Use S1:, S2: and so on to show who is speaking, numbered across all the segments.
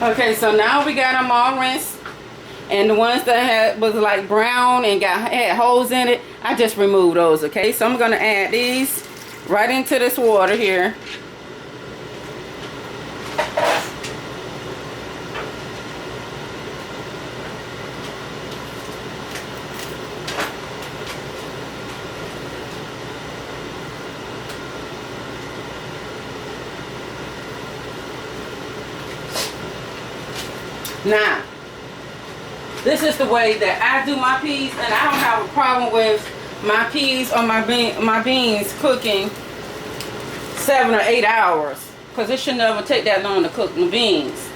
S1: Okay, so now we got them all rinsed. And the ones that was like brown and had holes in it, I just removed those, okay? So I'm gonna add these right into this water here. Now, this is the way that I do my peas, and I don't have a problem with my peas or my beans cooking 7 or 8 hours, because it should never take that long to cook the beans.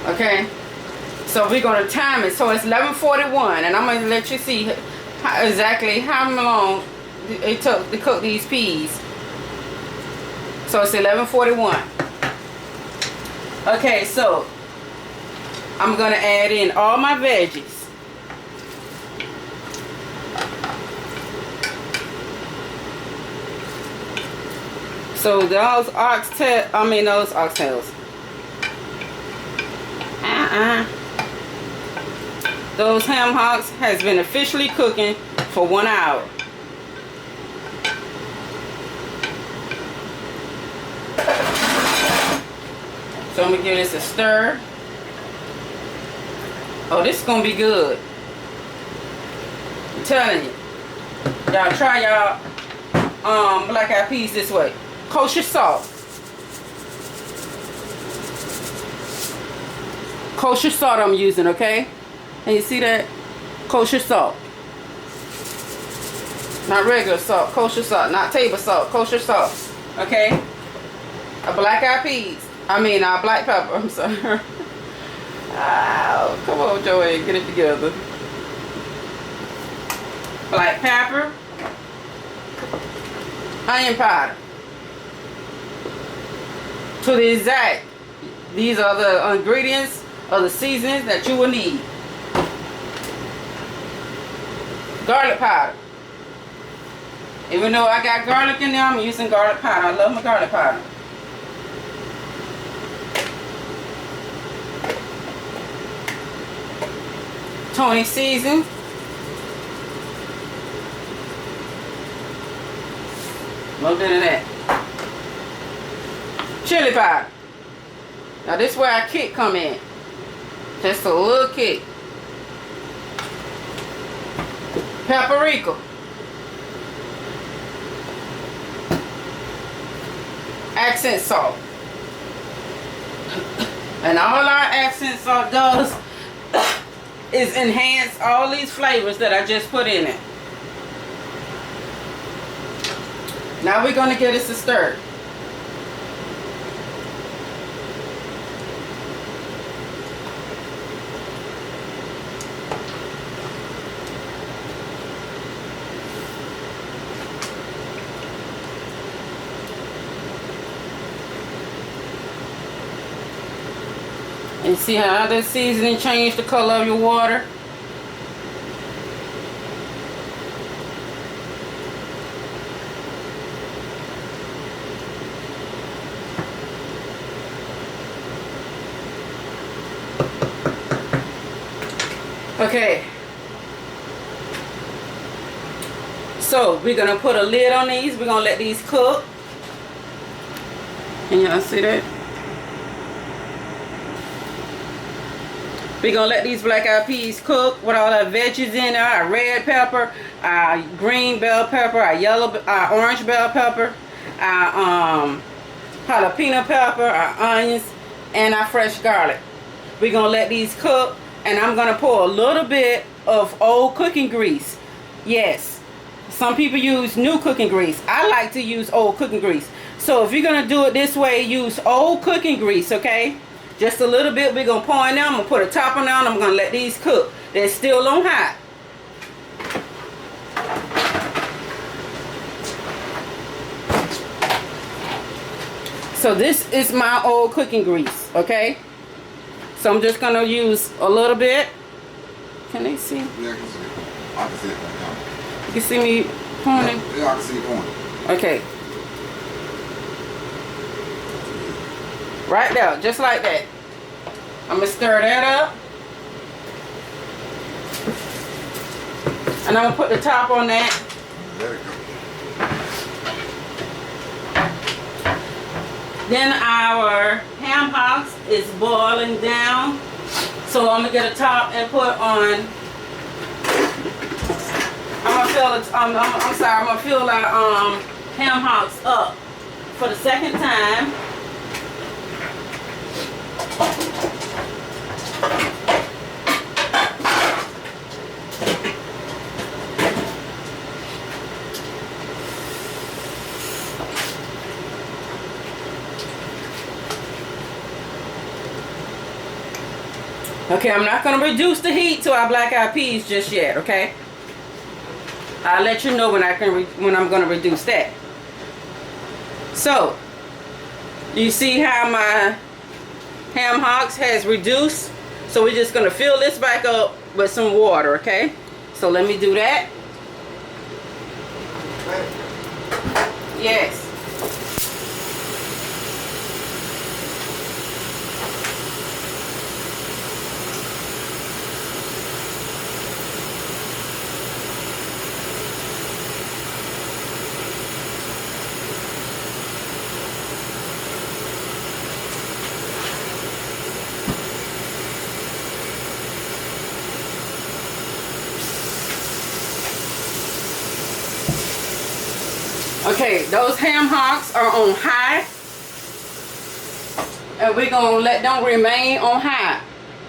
S1: Okay, so we're going to time it. So it's 11:41, and I'm going to let you see exactly how long it took to cook these peas. So it's 11:41. Okay, so I'm gonna add in all my veggies. So those oxtails. Those ham hocks has been officially cooking for 1 hour. So I'm gonna give this a stir. Oh, this is gonna be good. I'm telling you. Y'all try y'all black eyed peas this way. Kosher salt. Kosher salt I'm using, okay? And you see that? Kosher salt. Not regular salt, kosher salt, not table salt, kosher salt. Okay? A black eyed peas. Black pepper, I'm sorry. Oh, come on, Joey, get it together. Black pepper. Onion powder. To the exact, these are the ingredients or the seasonings that you will need. Garlic powder. Even though I got garlic in there, I'm using garlic powder. I love my garlic powder. Tony season. A little bit of that. Chili powder. Now this is where our kick come in. Just a little kick. Paprika. Accent salt. And all our accent salt does is enhance all these flavors that I just put in it. Now we're going to give this a stir. And see how this seasoning changed the color of your water? Okay. So we're gonna put a lid on these. We're gonna let these cook. Can y'all see that? We're going to let these black eyed peas cook with all our veggies in there. Our red pepper, our green bell pepper, our orange bell pepper, our jalapeno pepper, our onions, and our fresh garlic. We're going to let these cook, and I'm going to pour a little bit of old cooking grease. Yes, some people use new cooking grease. I like to use old cooking grease. So if you're going to do it this way, use old cooking grease, okay? Just a little bit. We're going to pour in there. I'm going to put a top on there. I'm going to let these cook. They're still on hot. So this is my old cooking grease, okay? So I'm just going to use a little bit. Can they see?
S2: Yeah, I can see it. I can see it right now.
S1: You can see me pouring?
S2: Yeah, I can see it pouring.
S1: Okay. Right there, just like that. I'm gonna stir that up. And I'm gonna put the top on that.
S2: There we go.
S1: Then our ham hocks is boiling down. So I'm gonna get a top and put on. I'm gonna fill our ham hocks up for the second time. Okay, I'm not going to reduce the heat to our black eyed peas just yet, okay? I'll let you know when I'm going to reduce that. So, you see how my ham hocks has reduced? So we're just going to fill this back up with some water, okay? So let me do that. Yes. Okay, those ham hocks are on high, and we're gonna let them remain on high.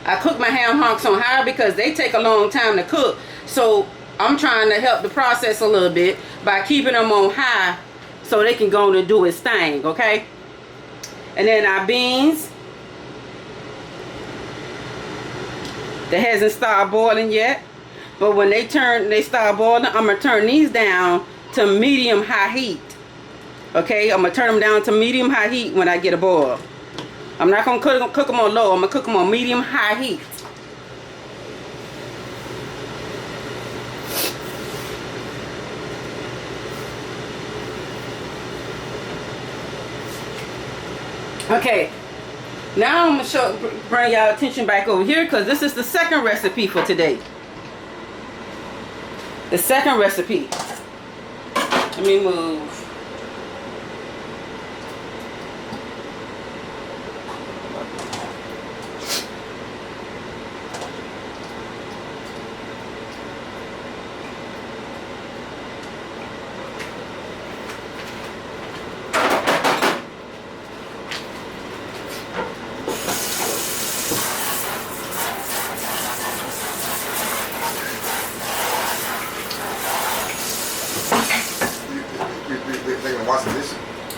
S1: I cook my ham hocks on high because they take a long time to cook, so I'm trying to help the process a little bit by keeping them on high so they can go and do its thing, okay? And then our beans, that hasn't started boiling yet, but when they start boiling, I'm gonna turn these down to medium high heat. Okay, I'm gonna turn them down to medium high heat when I get a boil. I'm not gonna cook them on low. I'm gonna cook them on medium high heat. Okay, now I'm gonna bring y'all attention back over here because this is the second recipe for today. The second recipe. Let me move.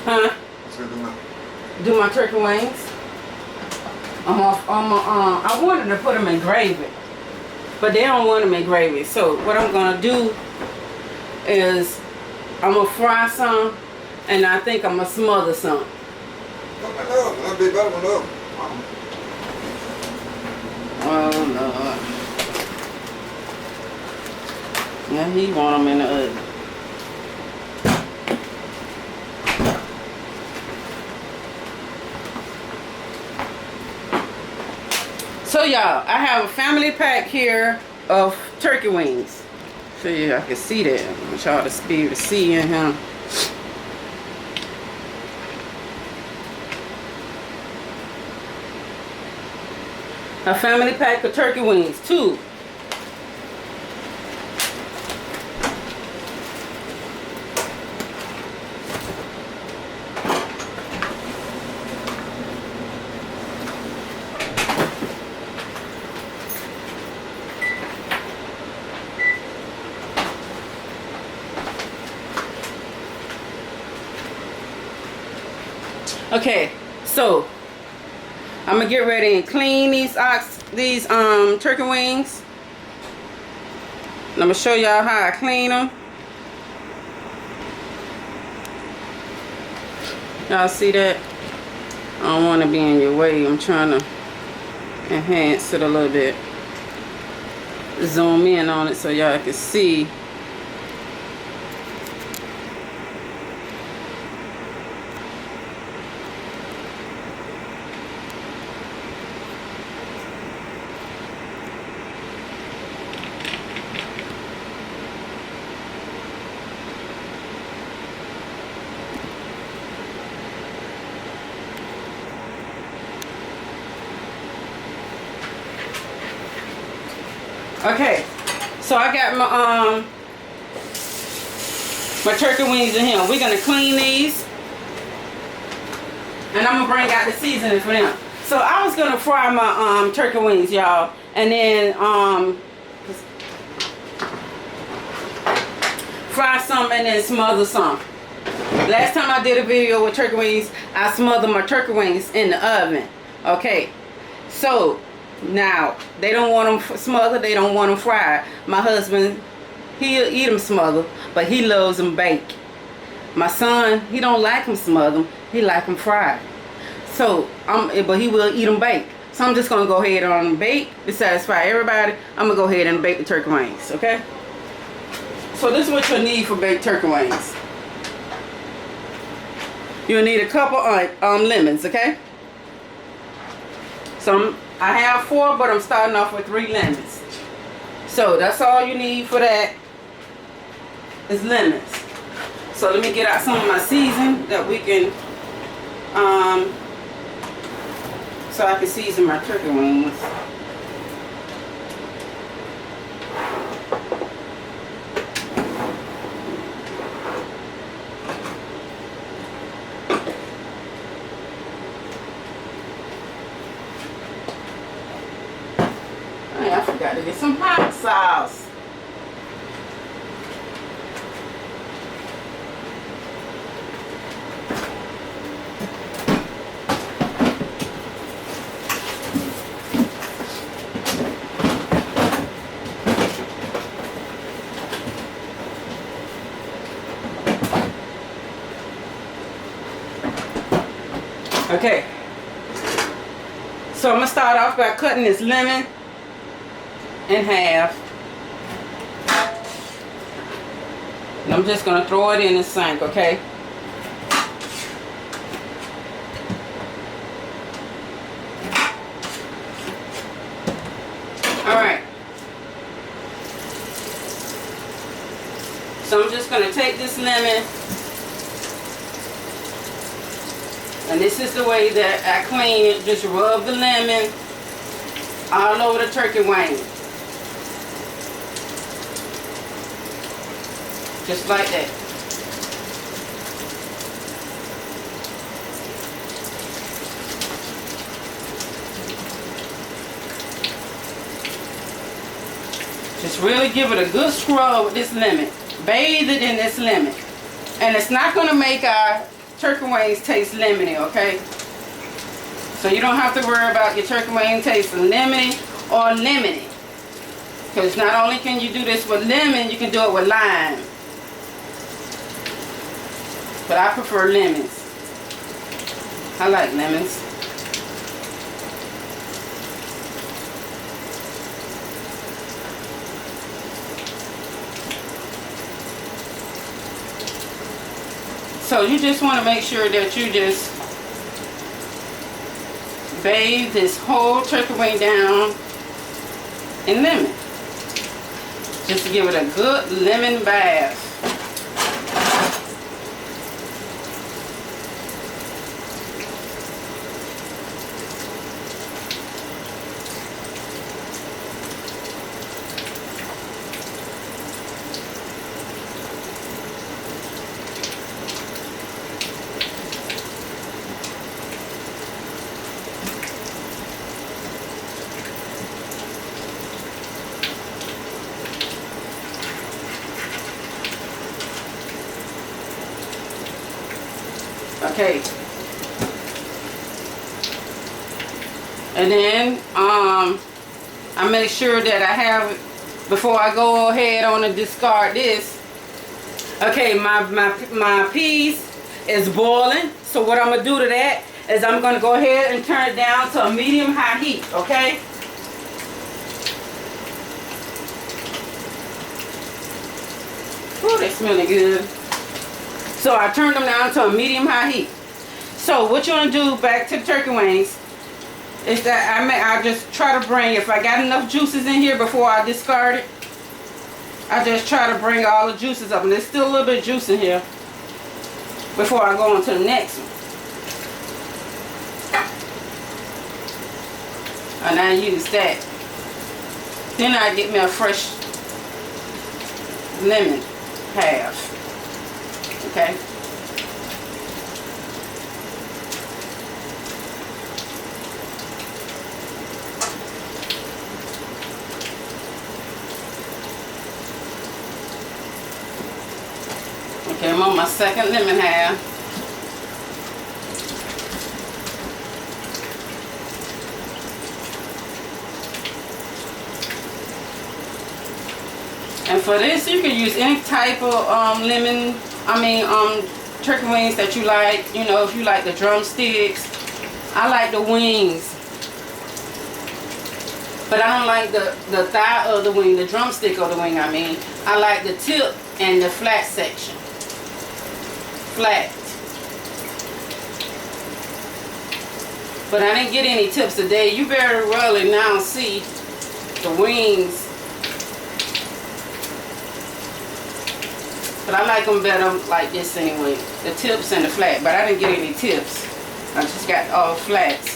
S1: Huh? Do my turkey wings. I wanted to put them in gravy, but they don't want them in gravy. So what I'm gonna do is I'm gonna fry some, and I think I'm gonna smother some. Oh Lord! Yeah, he want them in the oven. So y'all, I have a family pack here of turkey wings. So yeah, I can see that. I want y'all to be able to see in here. A family pack of turkey wings, 2. Okay, so I'm gonna get ready and clean these turkey wings. And I'm gonna show y'all how I clean them. Y'all see that? I don't want to be in your way. I'm trying to enhance it a little bit. Zoom in on it so y'all can see. Okay, so I got my turkey wings in here. We're gonna clean these, and I'm gonna bring out the seasoning for them. So I was gonna fry my turkey wings, y'all, and then fry some and then smother some. Last time I did a video with turkey wings, I smothered my turkey wings in the oven. Okay, so now they don't want them smothered, they don't want them fried. My husband, he'll eat them smothered, but he loves them baked. My son, he don't like them smothered, he like them fried. So but he will eat them baked. So I'm just gonna go ahead and bake to satisfy everybody. I'm gonna go ahead and bake the turkey wings. Okay, so this is what you'll need for baked turkey wings. You'll need a couple lemons. Okay, so I have 4, but I'm starting off with 3 lemons. So that's all you need for that is lemons. So let me get out some of my seasoning that we can, so I can season my turkey wings. I forgot to get some hot sauce. Okay, so I'm gonna start off by cutting this lemon in half, and I'm just gonna throw it in the sink. Okay, all right, so I'm just gonna take this lemon, and this is the way that I clean it. Just rub the lemon all over the turkey wing. Just like that. Just really give it a good scrub with this lemon. Bathe it in this lemon. And it's not going to make our turkey wings taste lemony, okay? So you don't have to worry about your turkey wing tasting lemony or lemony. Because not only can you do this with lemon, you can do it with lime. But I prefer lemons. I like lemons. So you just want to make sure that you just bathe this whole turkey wing down in lemon. Just to give it a good lemon bath. Okay, and then I make sure that I have, before I go ahead on and discard this. Okay, my peas is boiling, so what I'm gonna do to that is I'm gonna go ahead and turn it down to a medium-high heat. Okay. Oh, they smelling good. So I turned them down to a medium-high heat. So what you want to do, back to the turkey wings, is that I just try to bring, if I got enough juices in here before I discard it, I just try to bring all the juices up. And there's still a little bit of juice in here before I go on to the next one. And I use that. Then I get me a fresh lemon, half. Okay. Okay, I'm on my second lemon half. And for this, you can use any type of turkey wings that you like. You know, if you like the drumsticks. I like the wings. But I don't like the thigh of the wing, the drumstick of the wing, I mean. I like the tip and the flat section. Flat. But I didn't get any tips today. You very rarely now see the wings. But I like them better like this anyway. The tips and the flat. But I didn't get any tips. I just got all flats.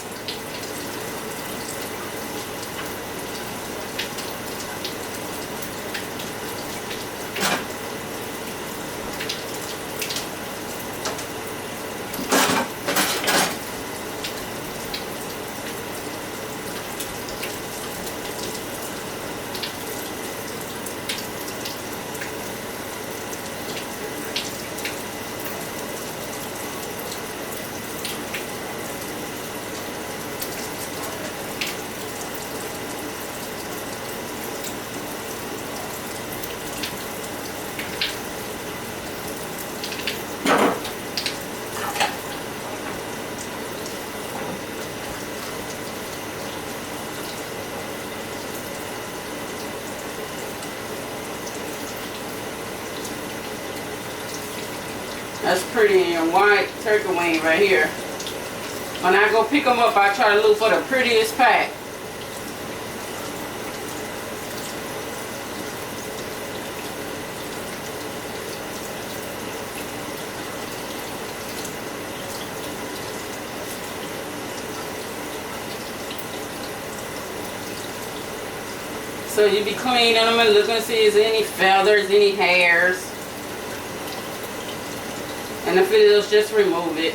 S1: That's pretty and white turkey wing right here. When I go pick them up, I try to look for the prettiest pack. So you be cleaning them and looking to see if there's any feathers, any hairs. And if it is, just remove it.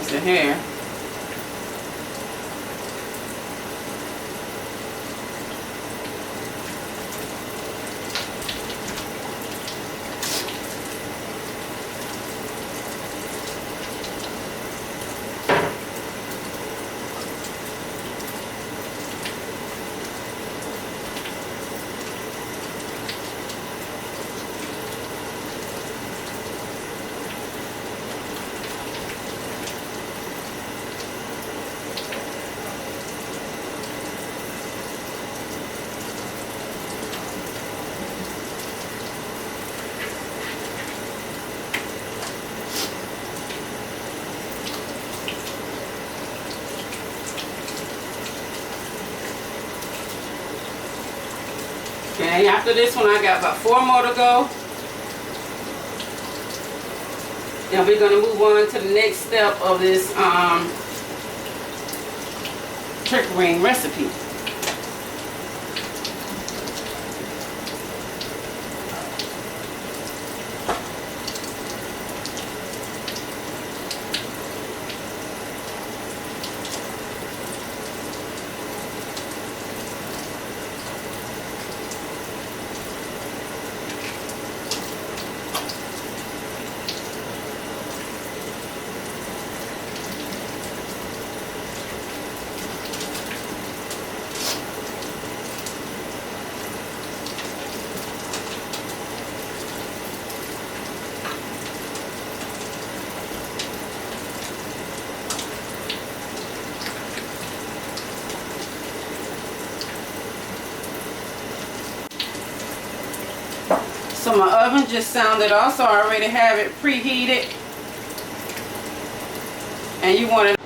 S1: The hair. Okay, after this one I got about 4 more to go. Now we're going to move on to the next step of this turkey wing recipe. So my oven just sounded off, so I already have it preheated. And you want it.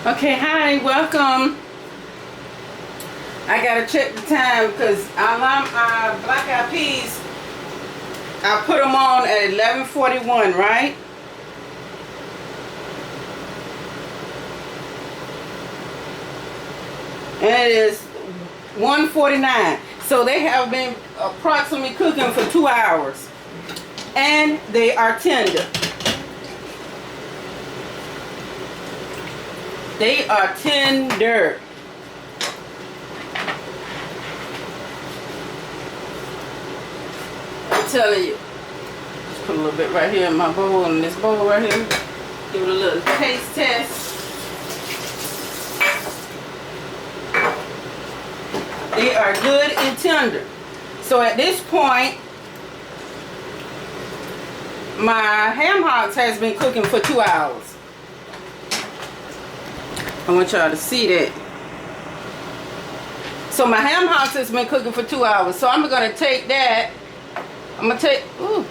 S1: Okay, hi, welcome. I gotta check the time because my black eyed peas, I put them on at 11:41, right? And it is 1:49. So they have been approximately cooking for 2 hours. And they are tender. They are tender. I'm telling you. Just put a little bit right here in my bowl, in this bowl right here. Give it a little taste test. They are good and tender. So at this point, my ham hocks has been cooking for 2 hours. I want y'all to see that. So my ham hocks has been cooking for 2 hours. So I'm going to take that. I'm going to take, ooh.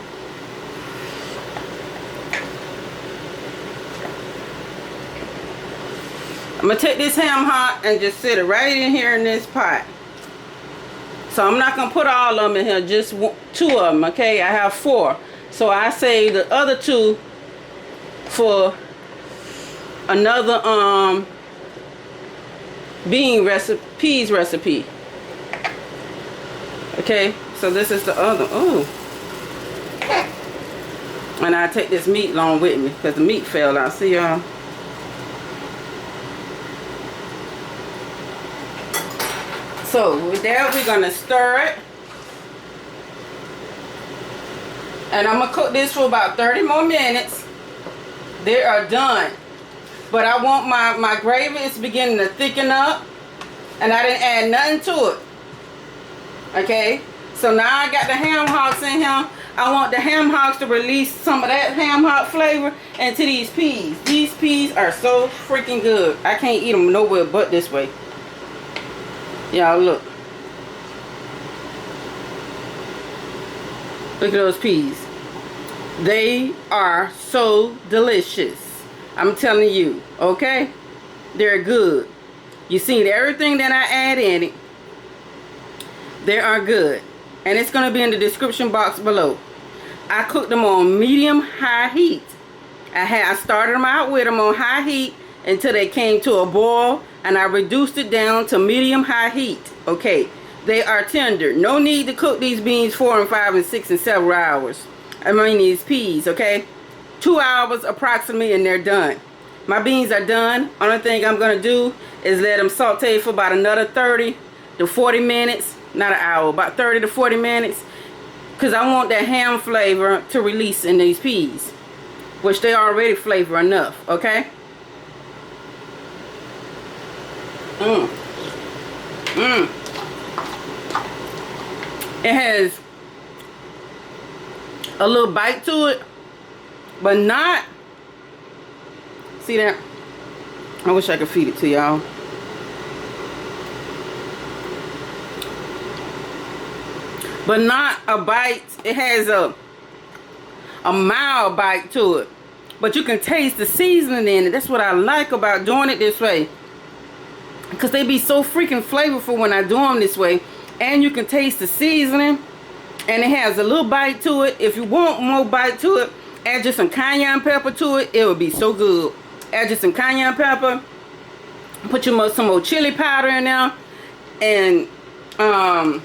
S1: I'm going to take this ham hock and just sit it right in here in this pot. So I'm not going to put all of them in here, just 2 of them, okay? I have 4. So I save the other 2 for another peas recipe. Okay, so this is the other. Ooh. And I take this meat along with me because the meat fell out. See y'all? So with that, we're gonna stir it. And I'm gonna cook this for about 30 more minutes. They are done. But I want my gravy is beginning to thicken up. And I didn't add nothing to it. Okay? So now I got the ham hocks in here. I want the ham hocks to release some of that ham hock flavor into these peas. These peas are so freaking good. I can't eat them nowhere but this way. Y'all look. Look at those peas. They are so delicious. I'm telling you, okay? They're good. You seen everything that I add in it. They are good. And it's going to be in the description box below. I cooked them on medium-high heat. I started them out with them on high heat until they came to a boil. And I reduced it down to medium-high heat. Okay. They are tender. No need to cook these beans 4 and 5 and 6 and several hours. I mean these peas, okay? 2 hours approximately and they're done. My beans are done. Only thing I'm going to do is let them saute for about another 30 to 40 minutes. Not an hour, about 30 to 40 minutes. Because I want that ham flavor to release in these peas. Which they already flavor enough, okay? It has a little bite to it, but not, see that? I wish I could feed it to y'all. But not a bite. It has a mild bite to it, but you can taste the seasoning in it. That's what I like about doing it this way, because they be so freaking flavorful when I do them this way. And you can taste the seasoning. And it has a little bite to it. If you want more bite to it, add just some cayenne pepper to it. It would be so good. Add just some cayenne pepper. Put some more chili powder in there. And a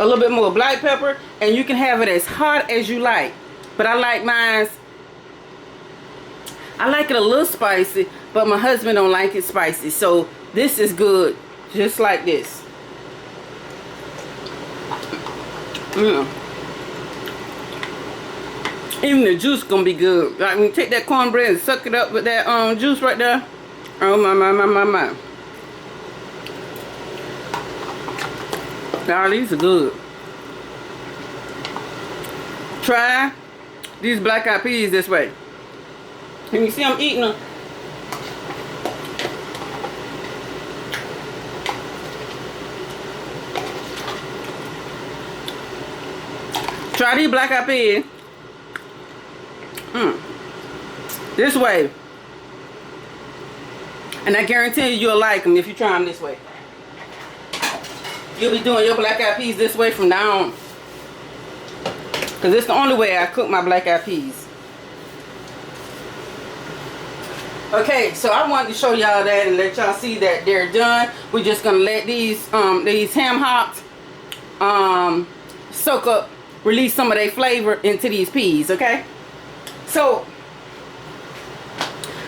S1: little bit more black pepper. And you can have it as hot as you like. But I like mine. I like it a little spicy. But my husband don't like it spicy. So this is good. Just like this. Even the juice gonna be good. Like when you take that cornbread and suck it up with that juice right there. Oh my. Now these are good. Try these black eyed peas this way. Can you see I'm eating them? Try these black eyed peas. This way. And I guarantee you'll like them if you try them this way. You'll be doing your black eyed peas this way from now on. Because it's the only way I cook my black eyed peas. Okay, so I wanted to show y'all that and let y'all see that they're done. We're just going to let these ham hocks soak up, release some of their flavor into these peas, okay? So,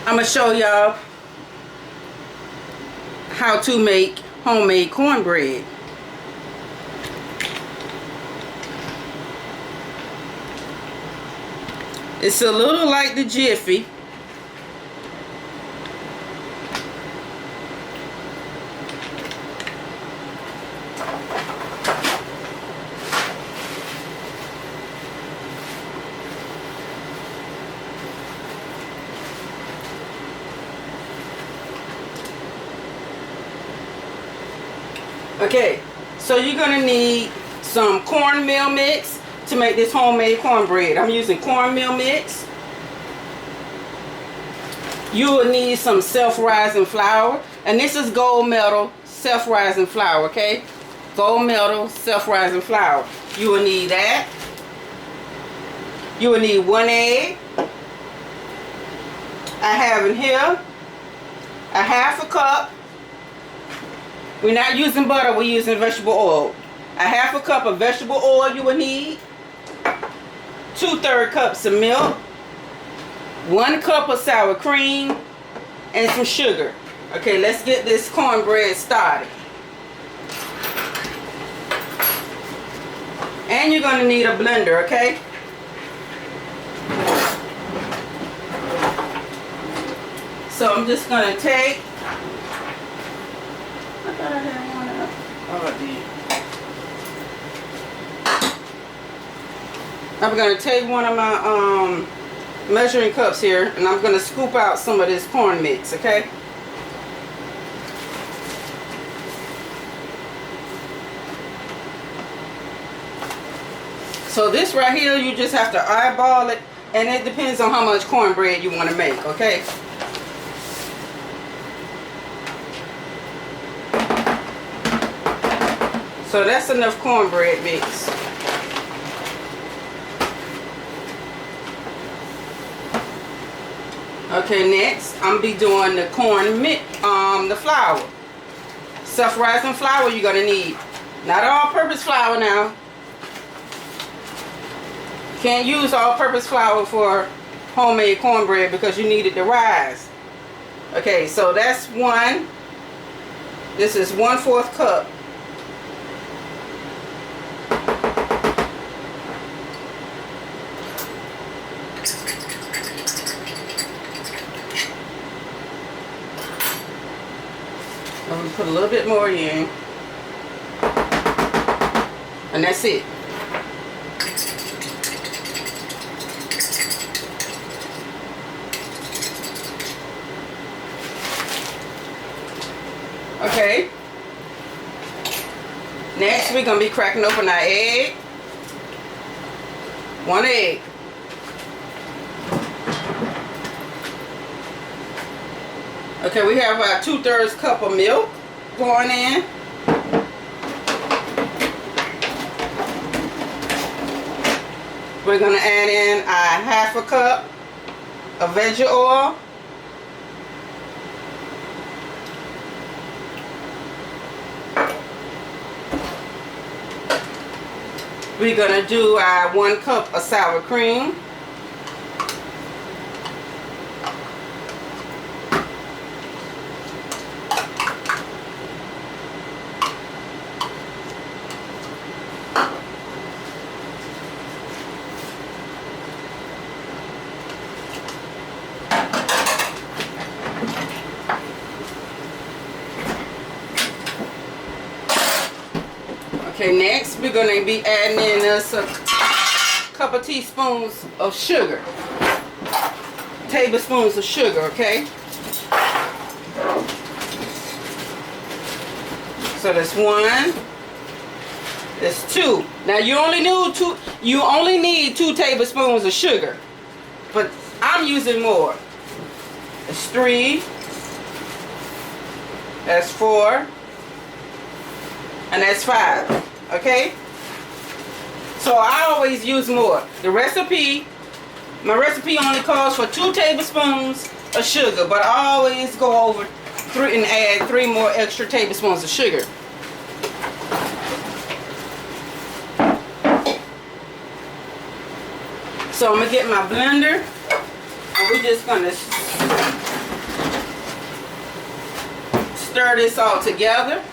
S1: I'm going to show y'all how to make homemade cornbread. It's a little like the Jiffy. Okay, so you're gonna need some cornmeal mix to make this homemade cornbread. I'm using cornmeal mix. You will need some self-rising flour, and this is gold medal self-rising flour, okay? Gold medal self-rising flour. You will need that. You will need 1 egg. I have in here a 1/2 cup. We're not using butter, we're using vegetable oil. A 1/2 cup of vegetable oil you will need. 2/3 cups of milk. 1 cup of sour cream. And some sugar. Okay, let's get this cornbread started. And you're going to need a blender, okay? So I'm just going to take... I thought I had one up. Oh, I did. I'm going to take one of my measuring cups here, and I'm going to scoop out some of this corn mix, okay? So this right here, you just have to eyeball it, and it depends on how much cornbread you want to make, okay? So that's enough cornbread mix. Okay, next I'm be doing the corn mix, the flour. Self-rising flour you're gonna need. Not all-purpose flour now. Can't use all-purpose flour for homemade cornbread because you need it to rise. Okay, so that's one. This is 1/4 cup. I'm going to put a little bit more in. And that's it. Okay. Next, we're going to be cracking open our egg. 1 egg. Okay, we have our 2/3 cup of milk going in. We're going to add in a 1/2 cup of veggie oil. We're going to do our 1 cup of sour cream. Okay, next we're going to be adding in us a couple teaspoons of sugar. Tablespoons of sugar, okay? So that's 1. That's 2. Now you only need 2. You only need 2 tablespoons of sugar, but I'm using more. That's 3. That's 4. And that's 5. Okay? So I always use more. My recipe only calls for 2 tablespoons of sugar, but I always go over 3 and add 3 more extra tablespoons of sugar. So I'm gonna get my blender, and we're just gonna stir this all together.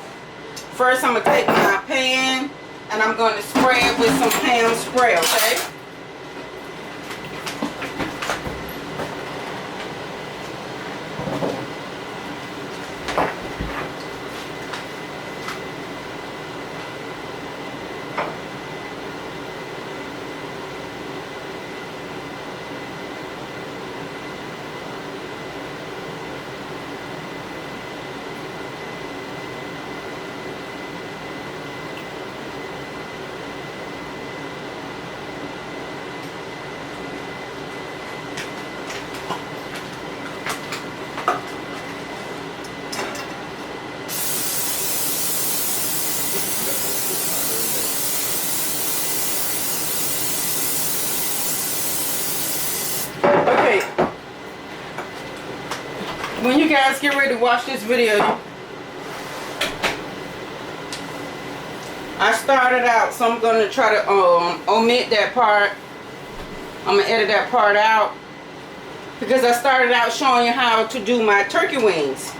S1: First, I'm gonna take my pan and I'm gonna spray it with some ham spray, okay? Okay, when you guys get ready to watch this video, I started out, so I'm going to try to omit that part. I'm going to edit that part out because I started out showing you how to do my turkey wings,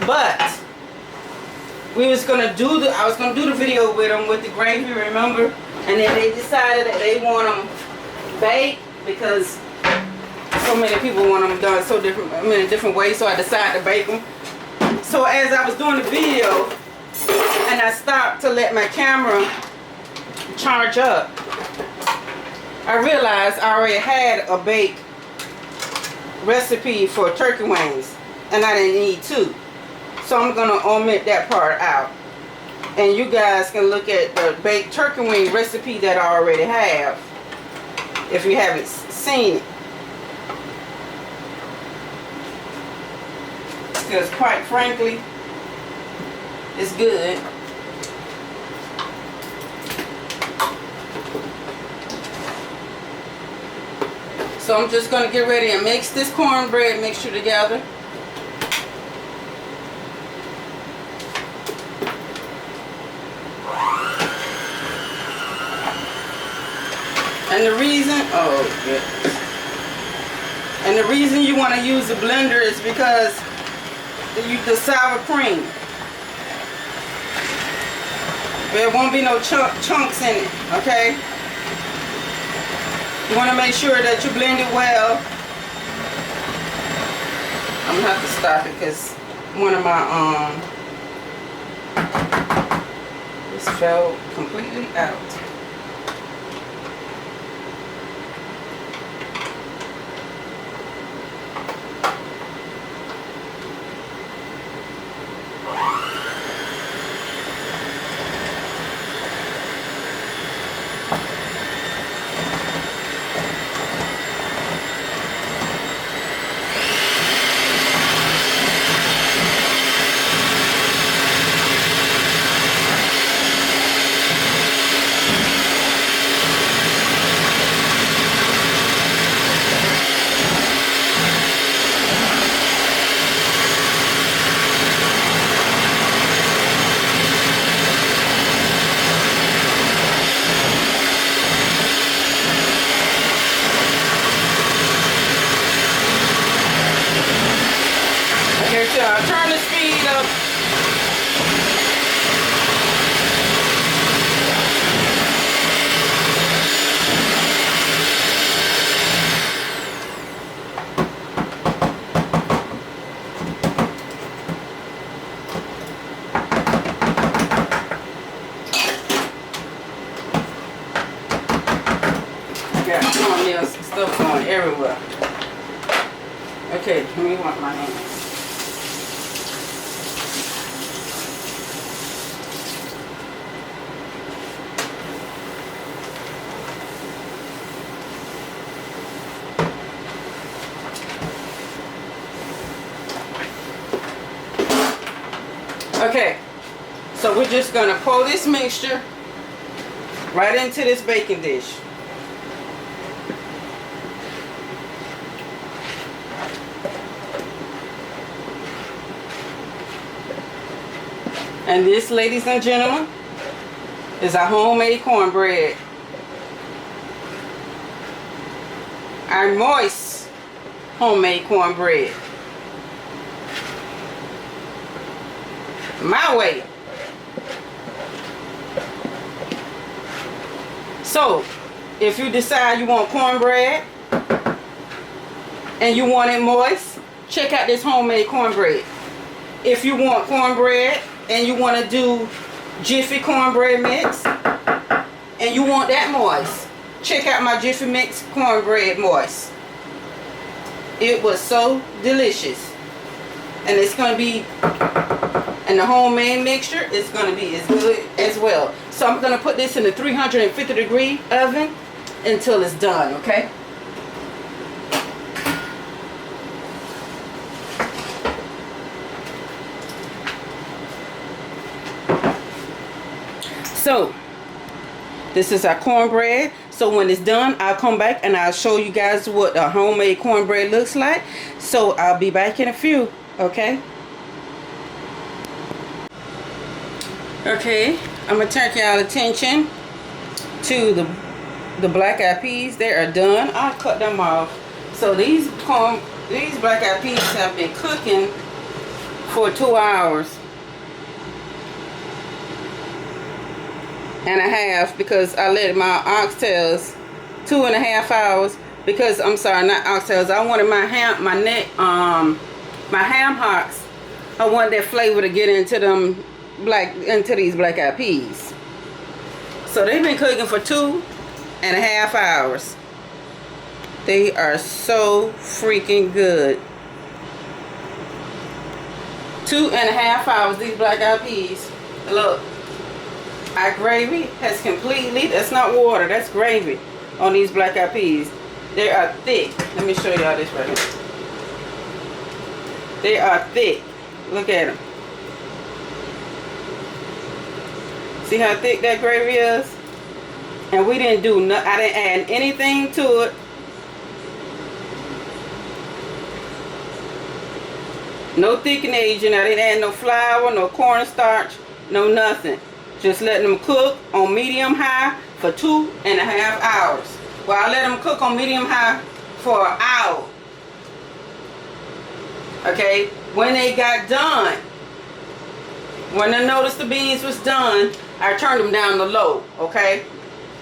S1: but I was going to do the video with them with the gravy, remember? And then they decided that they want them baked because so many people want them done so many different ways, so I decided to bake them. So as I was doing the video and I stopped to let my camera charge up, I realized I already had a baked recipe for turkey wings and I didn't need 2. So I'm going to omit that part out. And you guys can look at the baked turkey wing recipe that I already have if you haven't seen it. Because quite frankly, it's good. So I'm just going to get ready and mix this cornbread mixture together. And the reason you want to use the blender is because the sour cream, there won't be no chunks in it, okay? You want to make sure that you blend it well. I'm gonna have to stop it because one of my this fell completely out. cornmeal stuff going everywhere. Okay, let me wash my hands. Okay, so we're just gonna pour this mixture right into this baking dish. And this, ladies and gentlemen, is our homemade cornbread. Our moist homemade cornbread. My way. So, if you decide you want cornbread and you want it moist, check out this homemade cornbread. If you want cornbread and you want to do Jiffy cornbread mix and you want that moist, check out my Jiffy mix cornbread moist. It was so delicious. And it's going to be, and the homemade mixture is going to be as good as well. So I'm going to put this in the 350-degree oven until it's done, okay? So this is our cornbread. So when it's done, I'll come back and I'll show you guys what a homemade cornbread looks like. So I'll be back in a few, okay? Okay, I'm gonna turn y'all attention to the black eyed peas. They are done. I'll cut them off. So these black eyed peas have been cooking for 2 hours and a half because I let my oxtails 2.5 hours because I'm sorry, not oxtails. I wanted my ham hocks. I wanted that flavor to get into these black eyed peas. So they've been cooking for 2.5 hours. They are so freaking good. 2.5 hours, these black eyed peas. Look, our gravy has completely, that's not water, that's gravy on these black eyed peas. They are thick. Let me show y'all this right here. They are thick. Look at them. See how thick that gravy is? And we didn't do nothing. I didn't add anything to it. No thickening agent. I didn't add no flour, no cornstarch, no nothing. Just letting them cook on medium high for 2.5 hours. Well, I let them cook on medium high for an hour. Okay, when they got done, when I noticed the beans was done, I turned them down to low. Okay,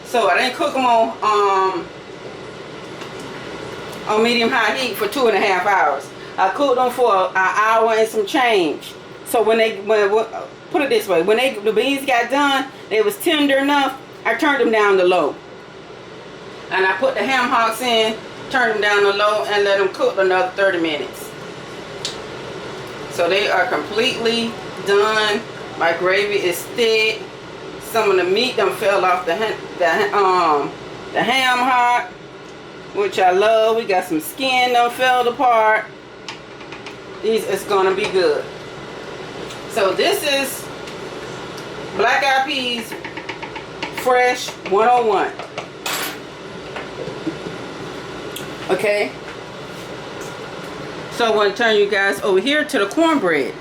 S1: so I didn't cook them on medium high heat for 2.5 hours. I cooked them for an hour and some change. So when put it this way, when the beans got done, they was tender enough. I turned them down to low, and I put the ham hocks in, turned them down to low, and let them cook another 30 minutes. So they are completely done. My gravy is thick. Some of the meat done fell off the ham hock, which I love. We got some skin done fell apart. It's gonna be good. So this is black eyed peas fresh 101. Okay. So I want to turn you guys over here to the cornbread.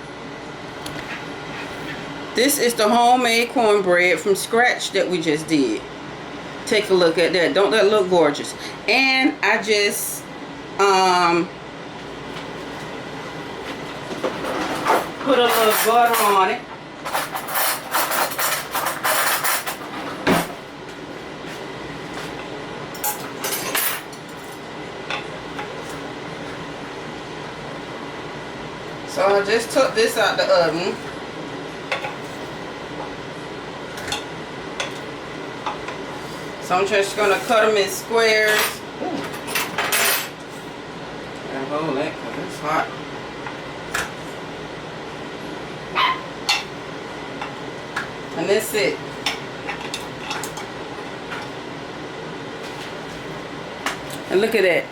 S1: This is the homemade cornbread from scratch that we just did. Take a look at that. Don't that look gorgeous? And I just put a little butter on it. So I just took this out the oven. So I'm just going to cut them in squares. hold that because it's hot. And that's it. And look at that.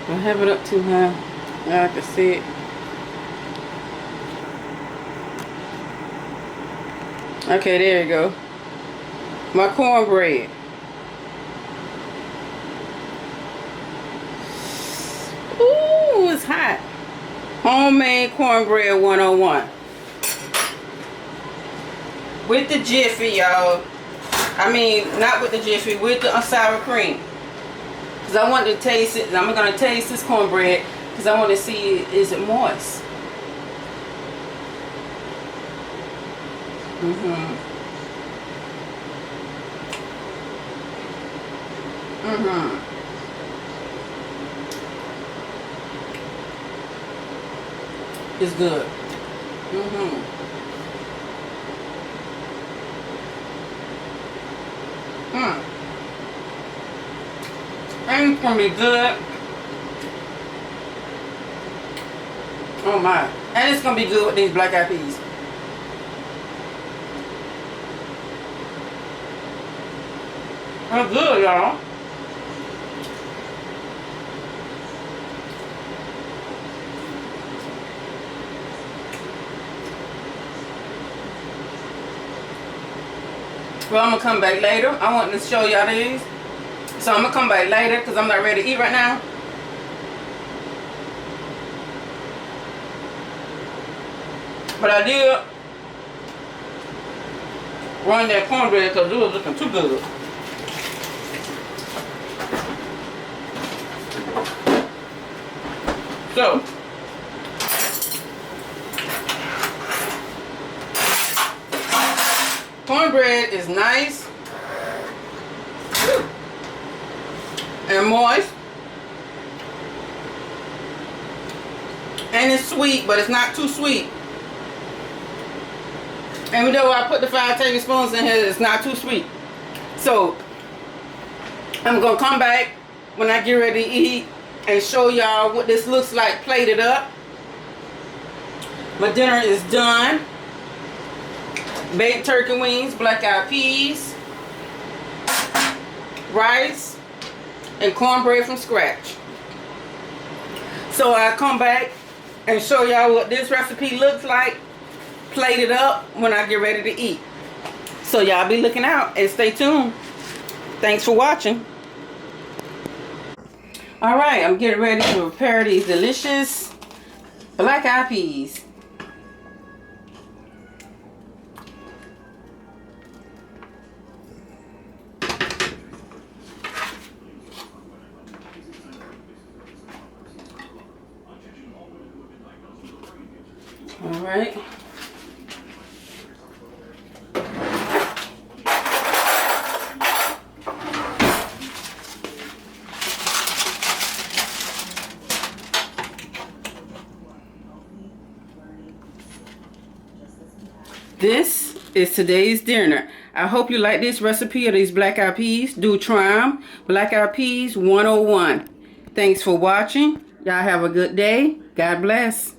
S1: Don't have it up too high. Now I can see it. Okay, there you go. My cornbread. Ooh, it's hot. Homemade cornbread 101. With the Jiffy, y'all. I mean, not with the Jiffy, with the sour cream. Because I want to taste it. I'm going to taste this cornbread because I want to see, is it moist? It's good. And it's gonna be good. Oh my. And it's gonna be good with these black eyed peas. They're good, y'all. Well, I'm gonna come back later. I want to show y'all these. So I'm gonna come back later because I'm not ready to eat right now. But I did run that cornbread because it was looking too good. So cornbread is nice and moist, and it's sweet, but it's not too sweet. And though I put the 5 tablespoons in here, it's not too sweet. So I'm gonna come back when I get ready to eat and show y'all what this looks like plated up. My dinner is done. Baked turkey wings, black eyed peas, rice, and cornbread from scratch. So I'll come back and show y'all what this recipe looks like plated up when I get ready to eat. So y'all be looking out and stay tuned. Thanks for watching. Alright, I'm getting ready to prepare these delicious black eyed peas. Alright. This is today's dinner. I hope you like this recipe of these black eyed peas. Do try them. Black eyed peas 101. Thanks for watching. Y'all have a good day. God bless.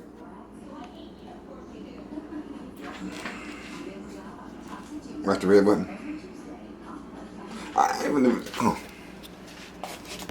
S2: Watch the red button. I ain't even. Oh.